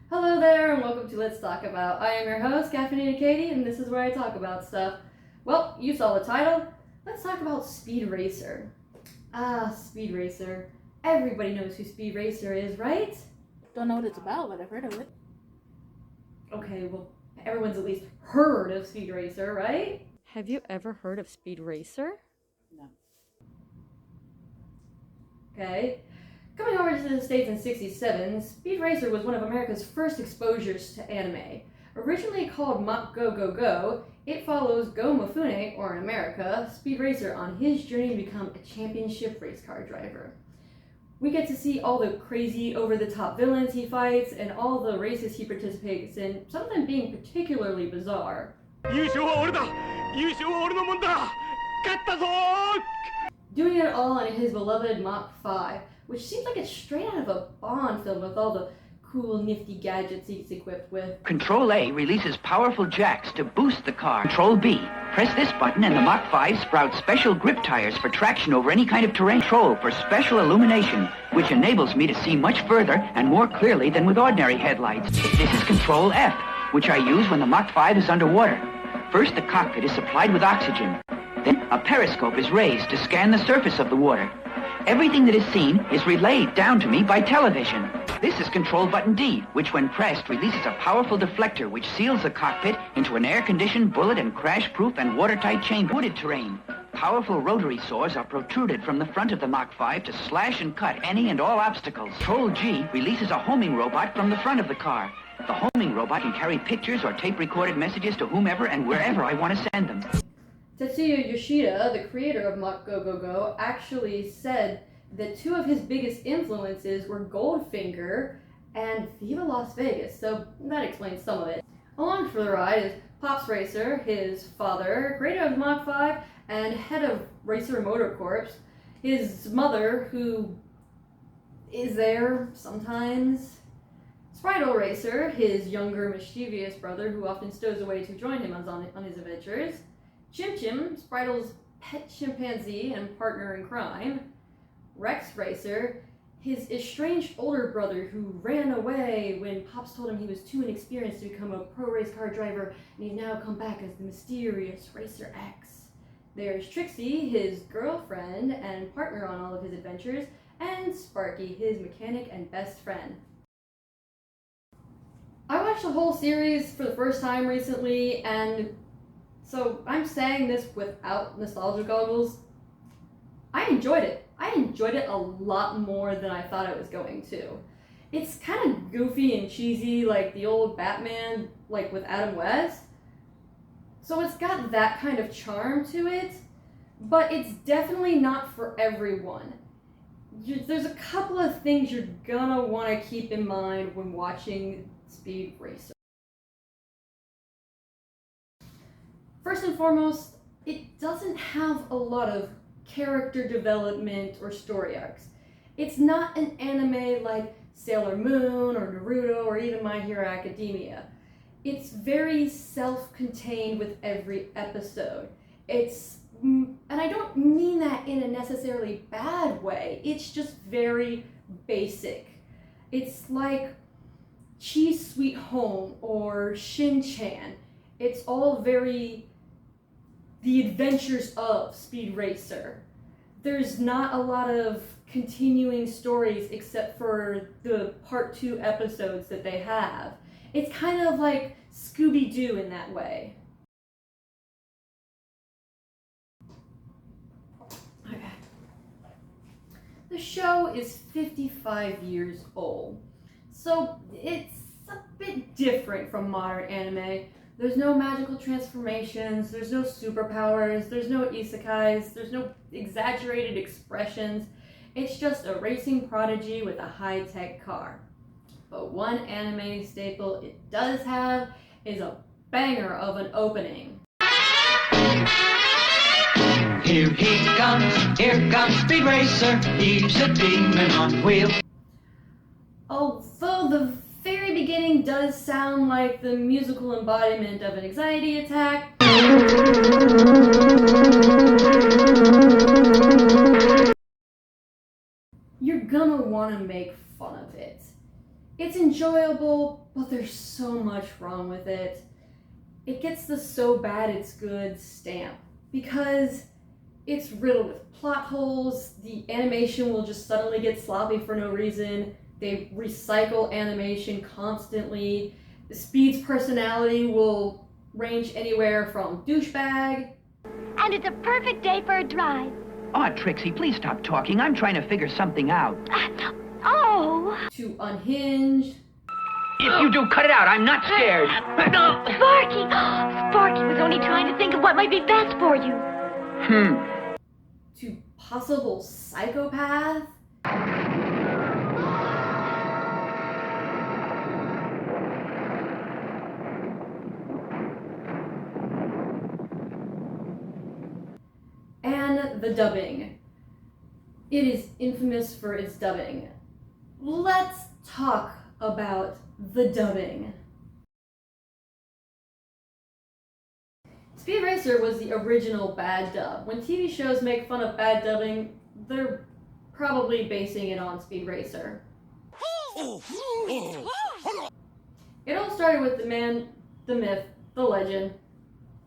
Hello there and welcome to Let's Talk About. I am your host, Caffeinated Katie, and this is where I talk about stuff. Well, you saw the title. Let's talk about Speed Racer. Speed Racer. Everybody knows who Speed Racer is, right? Don't know what it's about, but I've heard of it. Okay, well, everyone's at least heard of Speed Racer, right? Have you ever heard of Speed Racer? No. Okay. Coming over to the States in '67, Speed Racer was one of America's first exposures to anime. Originally called Mach Go Go Go, it follows Go Mifune, or in America, Speed Racer on his journey to become a championship race car driver. We get to see all the crazy, over-the-top villains he fights and all the races he participates in, some of them being particularly bizarre. Doing it all in his beloved Mach 5, which seems like it's straight out of a Bond film with all the cool, nifty gadgets he's equipped with. Control A releases powerful jacks to boost the car. Control B. Press this button and the Mach 5 sprouts special grip tires for traction over any kind of terrain. Control for special illumination, which enables me to see much further and more clearly than with ordinary headlights. This is Control F, which I use when the Mach 5 is underwater. First, the cockpit is supplied with oxygen. Then, a periscope is raised to scan the surface of the water. Everything that is seen is relayed down to me by television. This is Control Button D, which when pressed releases a powerful deflector which seals the cockpit into an air-conditioned, bullet and crash-proof and watertight chamber. Wooded terrain. Powerful rotary saws are protruded from the front of the Mach 5 to slash and cut any and all obstacles. Control G releases a homing robot from the front of the car. The homing robot can carry pictures or tape-recorded messages to whomever and wherever I want to send them. Tetsuya Yoshida, the creator of Mach Go Go Go, actually said that two of his biggest influences were Goldfinger and Viva Las Vegas, so that explains some of it. Along for the ride is Pops Racer, his father, creator of Mach 5 and head of Racer Motor Corps, his mother, who is there sometimes, Spritle Racer, his younger mischievous brother, who often stows away to join him on his adventures, Chim Chim, Spritle's pet chimpanzee and partner in crime, Rex Racer, his estranged older brother who ran away when Pops told him he was too inexperienced to become a pro race car driver, and he's now come back as the mysterious Racer X. There's Trixie, his girlfriend and partner on all of his adventures, and Sparky, his mechanic and best friend. I watched the whole series for the first time recently, and so I'm saying this without nostalgia goggles. I enjoyed it. I enjoyed it a lot more than I thought I was going to. It's kind of goofy and cheesy like the old Batman, like with Adam West. So it's got that kind of charm to it, but it's definitely not for everyone. There's a couple of things you're gonna want to keep in mind when watching Speed Racer. First and foremost, it doesn't have a lot of character development or story arcs. It's not an anime like Sailor Moon or Naruto or even My Hero Academia. It's very self-contained with every episode. And I don't mean that in a necessarily bad way, it's just very basic. It's like Chi's Sweet Home or Shin-Chan. It's all very the adventures of Speed Racer. There's not a lot of continuing stories except for the part 2 episodes that they have. It's kind of like Scooby-Doo in that way. Okay. The show is 55 years old, so it's a bit different from modern anime. There's no magical transformations, there's no superpowers, there's no isekais, there's no exaggerated expressions. It's just a racing prodigy with a high-tech car. But one anime staple it does have is a banger of an opening. Here comes Speed Racer, he's a demon on wheels. Although the very beginning does sound like the musical embodiment of an anxiety attack, you're gonna want to make fun of it. It's enjoyable, but there's so much wrong with it. It gets the so bad it's good stamp because it's riddled with plot holes. The animation will just suddenly get sloppy for no reason. They recycle animation constantly. Speed's personality will range anywhere from douchebag. And it's a perfect day for a drive. Aw, Trixie, please stop talking. I'm trying to figure something out. Oh! To unhinged. If you do, cut it out. I'm not scared. Sparky! Sparky was only trying to think of what might be best for you. To possible psychopath. And the dubbing. It is infamous for its dubbing. Let's talk about the dubbing. Speed Racer was the original bad dub. When TV shows make fun of bad dubbing, they're probably basing it on Speed Racer. It all started with the man, the myth, the legend,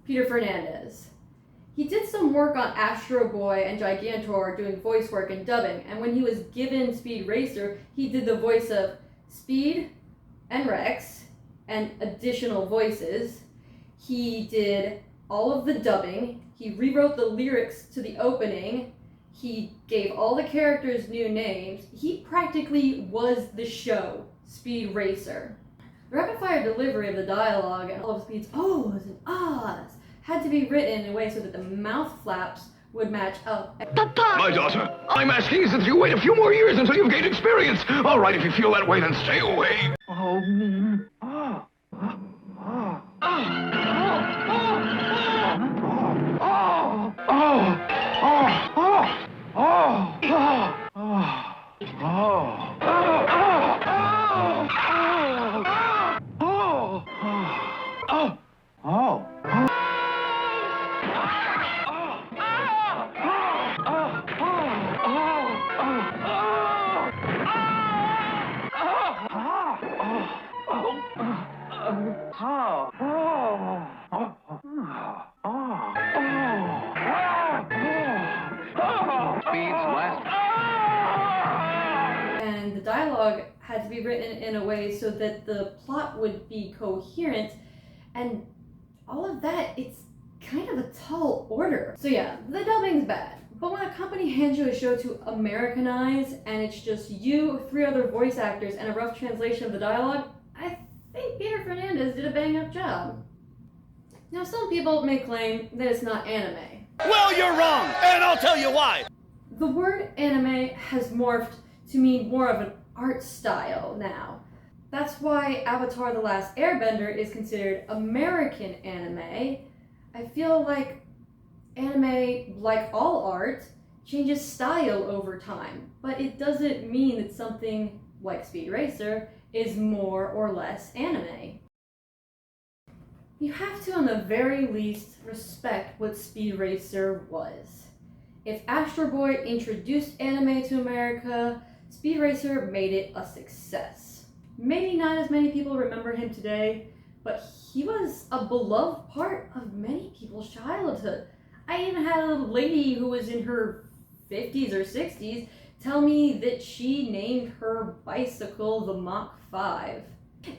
Peter Fernandez. He did some work on Astro Boy and Gigantor doing voice work and dubbing, and when he was given Speed Racer, he did the voice of Speed and Rex and additional voices. He did all of the dubbing. He rewrote the lyrics to the opening. He gave all the characters new names. He practically was the show, Speed Racer. The rapid-fire delivery of the dialogue and all of Speed's ohs and ahs had to be written in a way so that the mouth flaps would match up. Papa! My daughter, I'm asking is that you wait a few more years until you've gained experience. All right, if you feel that way, then stay away. And the dialogue had to be written in a way so that the plot would be coherent, and all of that, it's kind of a tall order. So yeah, the dubbing's bad. But when a company hands you a show to Americanize and it's just you, 3 other voice actors, and a rough translation of the dialogue, I think Peter Fernandez did a bang-up job. Now, some people may claim that it's not anime. Well, you're wrong, and I'll tell you why. The word anime has morphed to mean more of an art style now. That's why Avatar: The Last Airbender is considered American anime. I feel like anime, like all art, changes style over time, but it doesn't mean that something like Speed Racer is more or less anime. You have to, on the very least, respect what Speed Racer was. If Astro Boy introduced anime to America, Speed Racer made it a success. Maybe not as many people remember him today, but he was a beloved part of many people's childhood. I even had a lady who was in her 50s or 60s tell me that she named her bicycle the Mach 5.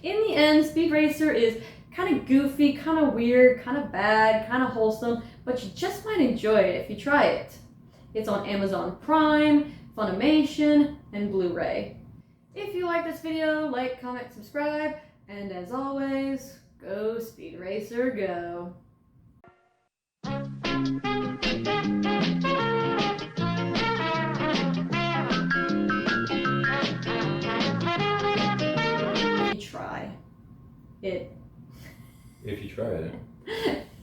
In the end, Speed Racer is kind of goofy, kind of weird, kind of bad, kind of wholesome, but you just might enjoy it if you try it. It's on Amazon Prime, Funimation, and Blu-ray. If you like this video, like, comment, subscribe, and as always, go Speed Racer, go. Try it. If you try it.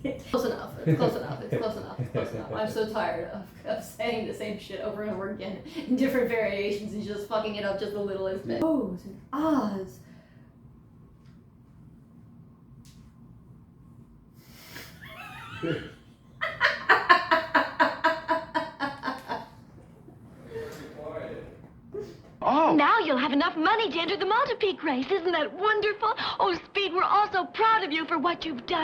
It's close enough. It's close enough. It's close enough. It's close enough. I'm so tired of saying the same shit over and over again in different variations and just fucking it up just the littlest bit. Ohs and ahs. Now you'll have enough money to enter the multi-peak race. Isn't that wonderful? Oh, Speed, we're all so proud of you for what you've done.